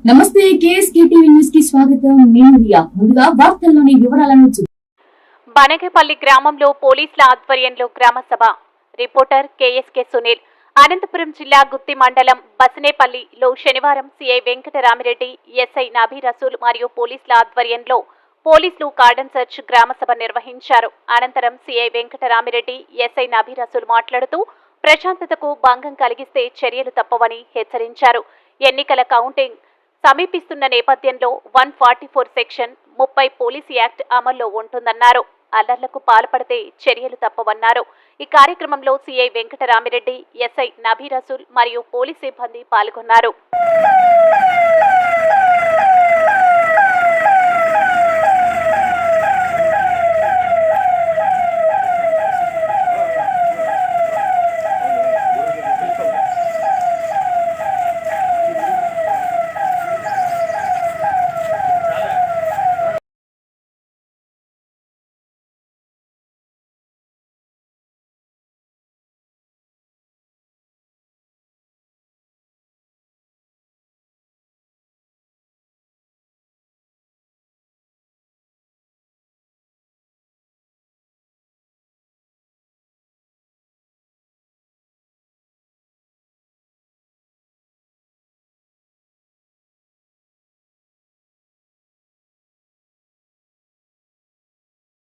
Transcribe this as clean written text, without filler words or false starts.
నమస్తే KSK TV news కి స్వాగతం. నేను రియా. ముందుగా వార్తల్లోని వివరాలను చూద్దాం. బనగపల్లి గ్రామంలో పోలీసుల ఆధ్వర్యంలో గ్రామ సభ. Reporter KSK Sunil. అనంతపురం జిల్లా గుత్తి మండలం బసనేపల్లిలో శనివారం సిఐ వెంకటరామిరెడ్డి, ఎస్ఐ నబీ రసూల్ మరియు పోలీసుల ఆధ్వర్యంలో పోలీసులు కార్డన్ సెర్చ్ గ్రామ సభ నిర్వహించారు. అనంతరం సిఐ వెంకటరామిరెడ్డి, ఎస్ఐ నబీ రసూల్ మాట్లాడుతూ ప్రశాంతతకు భంగం కలిగిస్తే చర్యలు తప్పవని హెచ్చరించారు. ఎన్నికల కౌంటింగ్ సమీపిస్తున్న నేపథ్యంలో 144 సెక్షన్ 30 పోలీస్ యాక్ట్ అమల్లో ఉంటుందన్నారు. అల్లర్లకు పాల్పడితే చర్యలు తప్పవన్నారు. ఈ కార్యక్రమంలో సిఐ వెంకటరామిరెడ్డి, ఎస్ఐ నబీ రసూల్ మరియు పోలీస్ సిబ్బంది పాల్గొన్నారు.